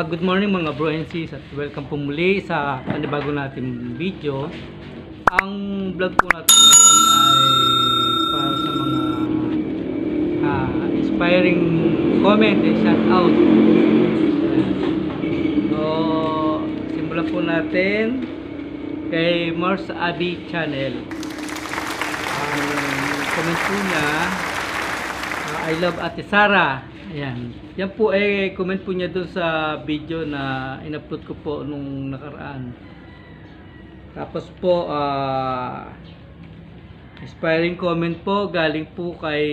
Good morning mga bro and sis at welcome po muli sa panibago natin video. Ang vlog po natin ngayon ay para sa mga inspiring comment and shout out. So, simulan po natin kay Mars Abi Channel. Ang comment po niya, I love Ate Sara. Ayan. Yan po ay comment po niya dun sa video na in-upload ko po nung nakaraan. Tapos po inspiring comment po galing po kay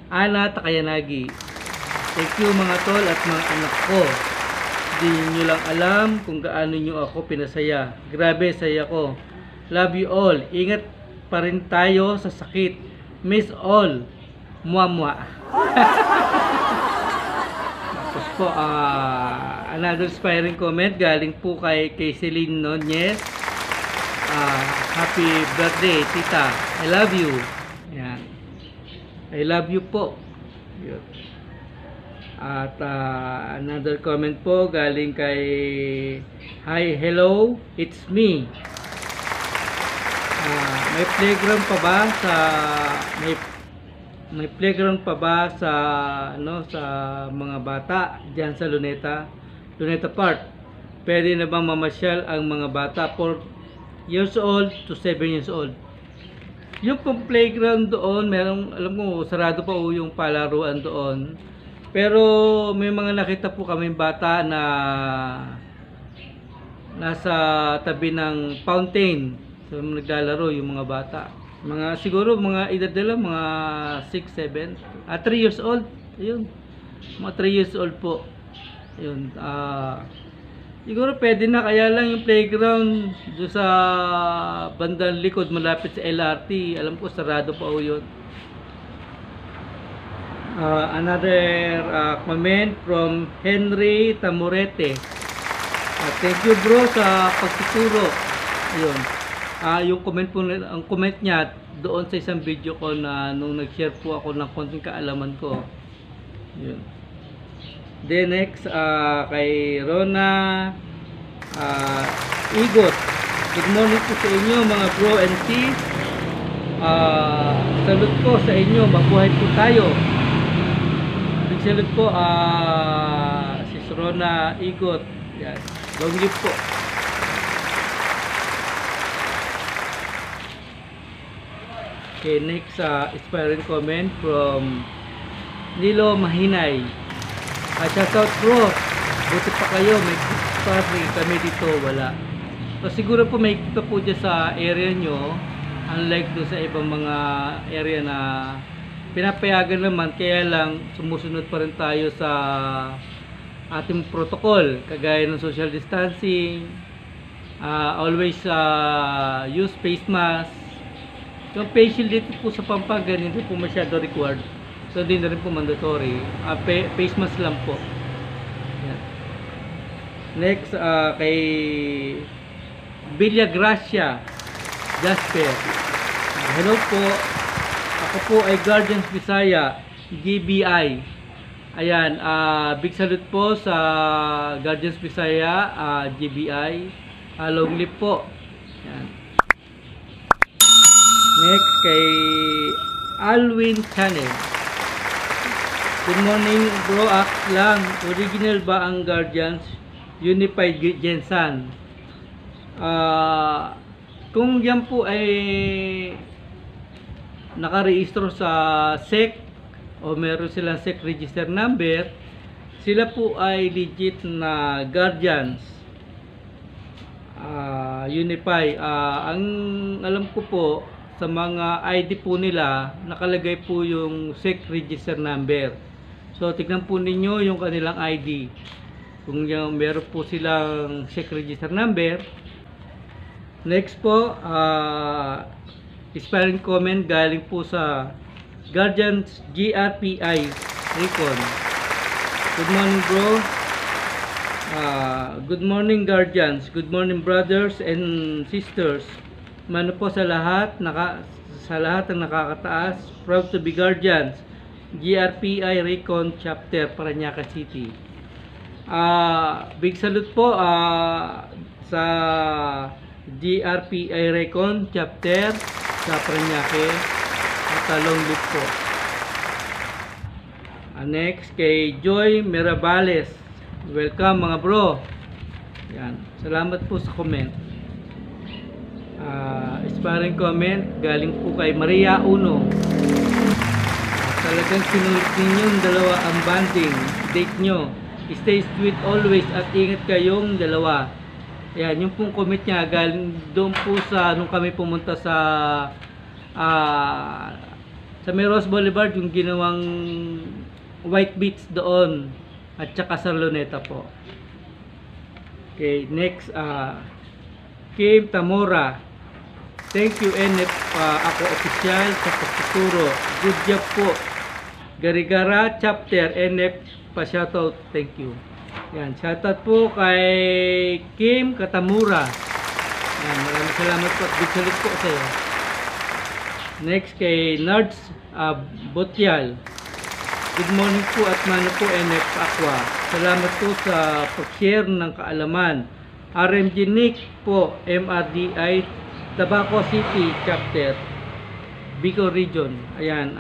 Ana Takayanagi. Thank you mga tol at mga anak ko. Hindi nyo lang alam kung gaano nyo ako pinasaya. Grabe saya ko. Love you all. Ingat pa rin tayo sa sakit. Miss all. Muamwa. Tapos po another inspiring comment galing po kay Celine Nunez. Happy birthday tita, I love you. Yan. I love you po. Yun. At another comment po galing kay hi, hello, it's me. May playground pa ba sa may playground pa ba sa sa mga bata diyan sa Luneta Park? Pwede na bang mamasyal ang mga bata 4 years old to 7 years old? Yung pong playground doon, merong, alam ko sarado pa yung palaruan doon. Pero may mga nakita po kami bata na nasa tabi ng fountain. So naglalaro yung mga bata. Mga siguro mga edad nila mga 6, 7, 3 years old. Ayun. Mga 3 years old po. Ayun. Siguro pwede na, kaya lang yung playground doon sa bandang likod malapit sa LRT, alam ko sarado pa o yun. Another comment from Henry Tamorete. Thank you bro sa pagtuturo. Ayun. Yung comment po, ang comment niya doon sa isang video ko na nung nag-share po ako ng konting kaalaman ko. Yun. Then next kay Rona Igot. Good morning po sa inyo mga bro and sis. Salute po sa inyo, mabuhay po tayo. Big salute po sis Rona Igot. Yan. Long live po. Okay, next inspiring comment from Nilo Mahinay. Shoutout bro, buti pa kayo, may party kami dito, wala. So siguro po may kita po dyan sa area nyo, unlike doon sa ibang mga area na pinapayagan naman, kaya lang sumusunod pa rin tayo sa ating protocol, kagaya ng social distancing, always use face mask. Yung facial dito po sa Pampanga hindi po masyado required. So hindi na rin po mandatory. Face mask lang po. Yan. Next kay Villa Gracia Jasper. Hello po. Ako po ay Guardians Visaya GBI. Ayan, big salute po sa Guardians Visaya GBI. Long live po. Yan. Next kay Alwin Channel. Good morning bro, lang. Original ba ang Guardians Unified Gensan? Kung yan po ay nakarehistro sa SEC o meron silang SEC register number, sila po ay legit na Guardians Unify. Ang alam ko po sa mga ID po nila, nakalagay po yung SEC register number. So, tignan po ninyo yung kanilang ID. Kung yung meron po silang SEC register number. Next po, inspiring comment galing po sa Guardians GRPI Recon. Good morning bro. Good morning Guardians. Good morning brothers and sisters. Mano po sa lahat ng nakakataas. Proud to be Guardians. GRPI Recon Chapter Parañaque City. Big salute po sa GRPI Recon chapter sa Parañaque at long live po. Next kay Joy Mirabales, welcome mga bro. Yan, salamat po sa comment. Inspiring comment galing po kay Maria Uno. Talagang sinulit ninyong dalawa ang banding date nyo. Stay sweet always at ingat kayong dalawa. Ayan, yung pong comment niya galing doon po sa nung kami pumunta sa Meros Boulevard, yung ginawang White Beach doon at saka sa Luneta po. Okay, next Kim Tamora. Thank you NF, ako official sa pagtuturo. Good job po. Garigara chapter NF pa shoutout. Thank you. Yan, shoutout po kay Kim Katamura. Yan, maraming salamat po at good salute po sa iyo. Next kay Nards Botyal. Good morning po at mano po NF Aqua. Salamat po sa pag-share ng kaalaman. RMG Nick po, MRDI Tabaco City chapter Bicol Region. Ayan,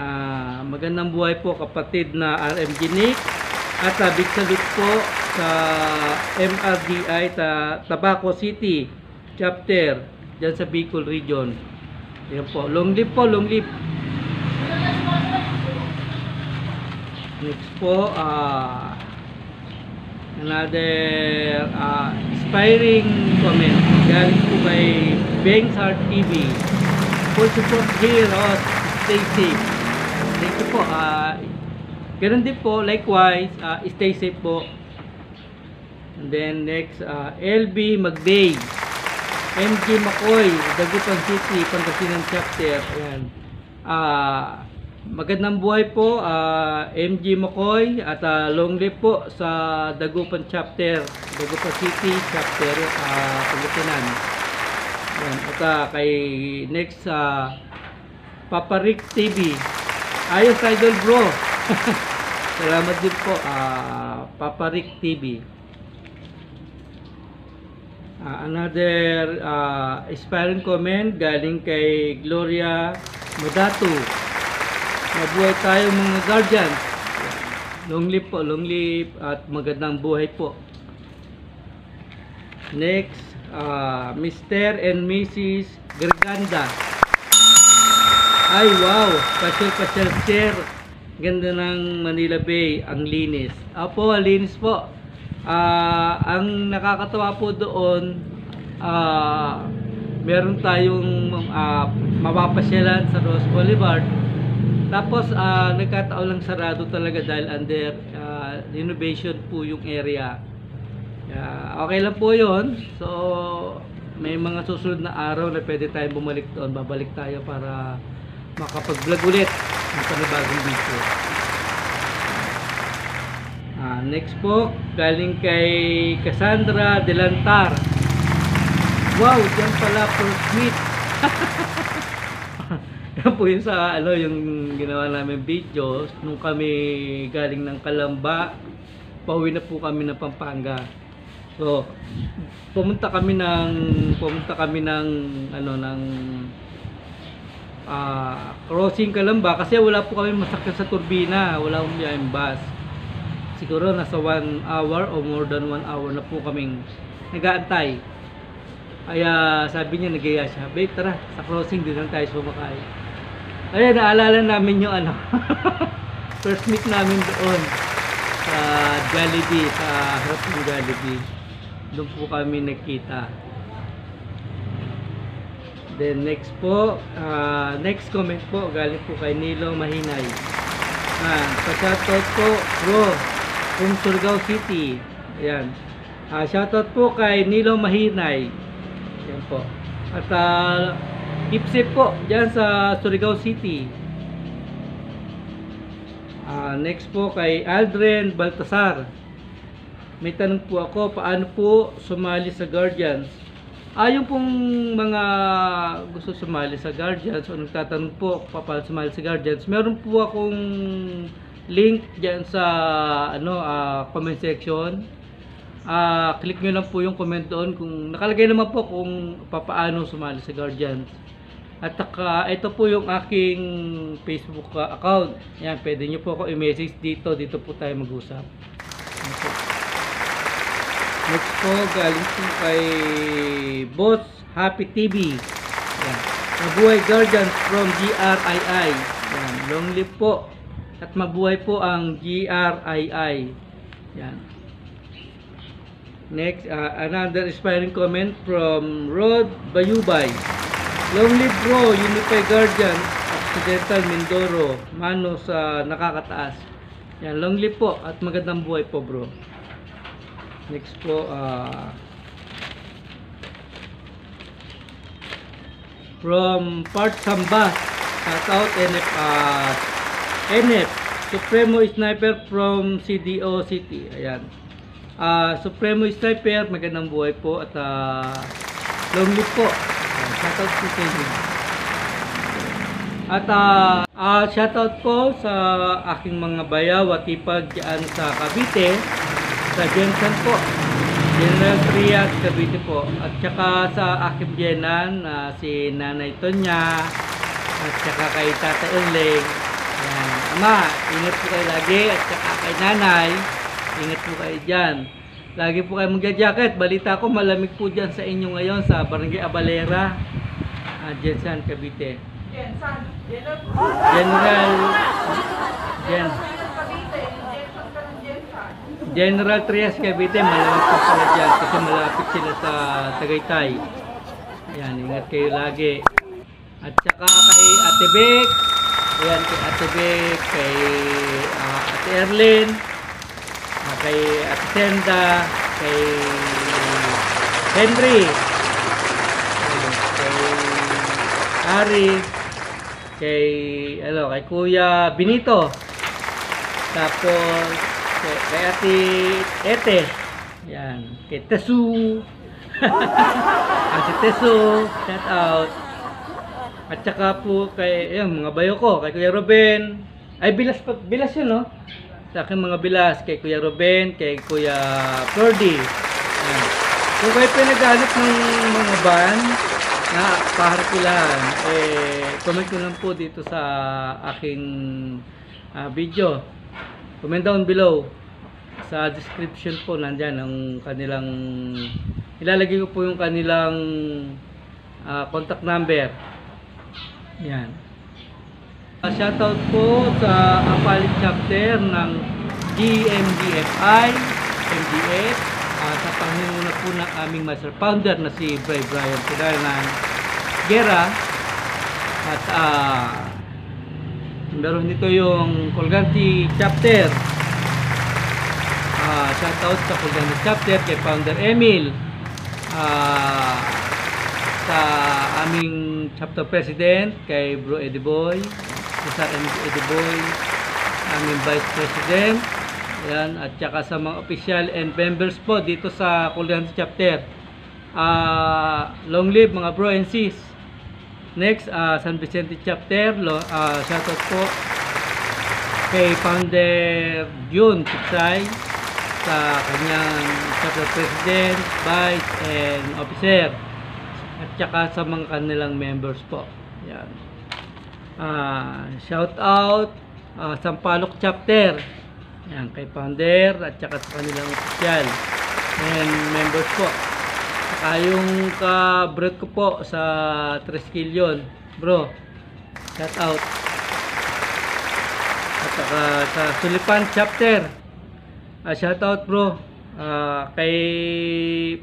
magandang buhay po kapatid na RMG Nick at big salute po sa MRDI Tabaco City chapter dyan sa Bicol Region. Ayan po, long live po, long live. Next po, another inspiring comment galing po kay Banks Heart TV. Full support here, stay safe. Thank you po. Ganun din po, likewise, stay safe po. And then next, LB Magday, MG Makoy, Dagupan City, Pangasinan chapter. Ayan. Magandang buhay po, MG Makoy, at long live po sa Dagupan chapter, Dagupan City chapter, Pangasinan. Ayan. At kay next, Papa Rick TV. Ayos idol bro. Salamat din po, Papa Rick TV. Another inspiring comment galing kay Gloria Modato. Mabuhay tayo mga guardians. Long live po, long live at magandang buhay po. Next, Mr. and Mrs. Garganda. Ay wow, pasyal share. Ganda ng Manila Bay, ang linis. Apo, ang linis po. Ang nakakatawa po doon, meron tayong mapapasyalan sa Rose Boulevard. Tapos nagkataon lang sarado talaga dahil under renovation po yung area. Okay lang po yun. So may mga susunod na araw na pwede tayong bumalik doon. Babalik tayo para makapag-vlog ulit ng panibagong video. Next po, galing kay Cassandra Delantar. Wow, diyan pala First Meet. Yan po yun sa yung ginawa namin video nung kami galing ng Calamba, pauwi na po kami ng Pampanga. So pumunta kami ng crossing Calamba kasi wala po kami masakyan sa turbina, wala akong biyayang bus. Siguro nasa 1 hour o more than 1 hour na po kaming nag-aantay. Kaya sabi niya, nagaya siya, babe tara sa crossing din lang tayo sumakay. Ayan, naalala namin yung first meet namin doon sa Jollibee, sa harap ng Jollibee. Doon po kami nagkita. Then next po, next comment po galing po kay Nilo Mahinay. Pa-shoutout po bro from Surigao City. Ayan. Shoutout po kay Nilo Mahinay. Ayan po. At keep safe po dyan sa Surigao City. Next po kay Aldren Baltasar. May tanong po ako, paano po sumali sa Guardians? Yung pong mga gusto sumali sa Guardians o nagtatanong po paano sumali sa Guardians, meron po akong link dyan sa comment section. click nyo lang po yung comment doon kung nakalagay naman po kung papaano sumali sa Guardians. At ito po yung aking Facebook account. Yan, pwede nyo po ako i-message dito. Dito po tayo mag-usap. Next po, galing po kay Boss Happy TV. Yan. Mabuhay Guardians from GRII. Yan. Long live po. At mabuhay po ang GRII. Yan. Next, another inspiring comment from Rod Bayubay. Long live bro, Unify Guardian, Occidental Mindoro, mano sa nakakataas. Yan, long live po at magandang buhay po bro. Next po, from Part Sambas, shout out NF, Supremo Sniper from CDO City. Ayan. Supremo Sniper, magandang buhay po at long live po. Shoutout po sa inyo. At shoutout po sa aking mga bayaw at ipag dyan sa Cavite, sa Jensen po, General Trias Cavite po, at saka sa aking biyenan si Nanay Tonya at saka kay Tata Erling. Ayan. Ama, ingat po kayo lagi, at saka kay Nanay, ingat po kayo dyan. Lagi po kayo magja-jacket. Balita ko malamig po dyan sa inyo ngayon sa Barangay Abalera, Jensen, Cavite. General Trias Cavite, malamig po pala dyan kasi malapit sila sa Tagaytay. Ayan, ingat kayo lagi. At saka kay Ate Beck, ayan, kay Ate Beck, kay Ate Erlyn, kay Ate Senda, kay Henry, kay Ari, kay Kuya Benito, tapos kay Ate Ete, yan, kay Tesu, Ate Tesu, shout out. At saka po kay mga bayo ko, kay Kuya Ruben, ay bilas yun, no? Sa aking mga bilas, kay Kuya Ruben, kay Kuya Flordy. Kung kayo pinaghanap ng mga van na paharapilan, comment ko lang po dito sa aking video. Comment down below. Sa description po nandyan ang kanilang, ilalagay ko po yung kanilang contact number. Yan. Shoutout po sa Apalit chapter ng GMDFI, MDF, sa pangunguna po ng aming master founder na si Brian Pidanan Guerra. At meron dito yung Colgante chapter. Shoutout sa Colgante chapter kay Founder Emil, sa aming chapter president kay Bro Eddie Boy, sa Eddie Boy, aming vice president. Ayan, at saka sa mga official and members po dito sa Colgante chapter. Long live mga bro and sis. Next, San Vicente chapter, shoutout po kay Founder June Pitsay, sa kanyang chapter president, vice and officer, at saka sa mga kanilang members po. Yan. Shout out Sampaloc chapter. Yan, kay founder at saka sa kanilang official and members po. Saka yung ka-bread ko po sa Tresquillion, bro, shout out. At saka sa Sulipan chapter, shout out bro, kay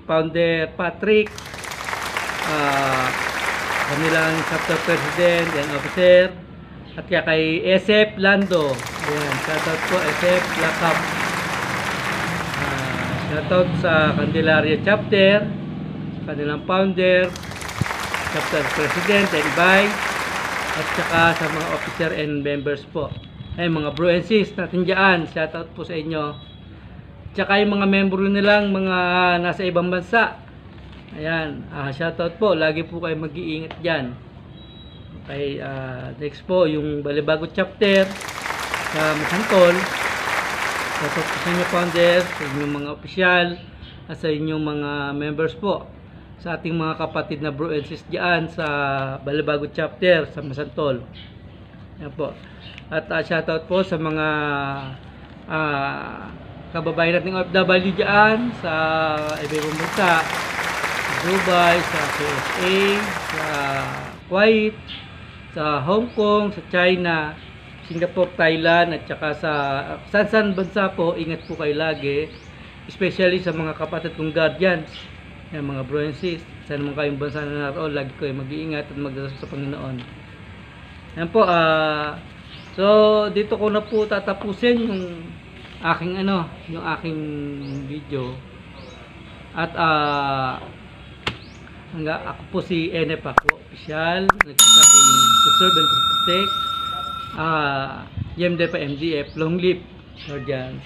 founder Patrick, kanilang chapter president and officer, at kay SF Lando. Ayan, shoutout po SF Lakap. Shoutout sa Candelaria chapter, kanilang founder, chapter president and vice, at saka sa mga officer and members po. Ay mga bro and sis natin dyan, shoutout po sa inyo. Tsaka yung mga member nilang mga nasa ibang bansa. Ayan, shoutout po, lagi po kayo mag-iingat dyan. Okay, next po yung Balibago chapter sa Masantol. Shoutout po sa inyo founders, sa inyong mga opisyal, at sa inyong mga members po, sa ating mga kapatid na bro and sis dyan sa Balibago chapter sa Masantol. Yan po. At shoutout po sa mga kababayan nating OFW dyan sa ibang bansa, sa Dubai, sa USA, sa Kuwait, sa Hong Kong, sa China, Singapore, Thailand, at saka sa saan bansa po. Ingat po kayo lagi, especially sa mga kapatid kong guardians, yan, mga bro and sis. Saan naman kayong bansa na naroon, lagi kayo mag-iingat at magdasal sa Panginoon. Yan po. So dito ko na po tatapusin yung aking yung aking video. At ako po si NF ako, official, nagsasabing to serve and to protect. YMDF MDF, long live Guardians.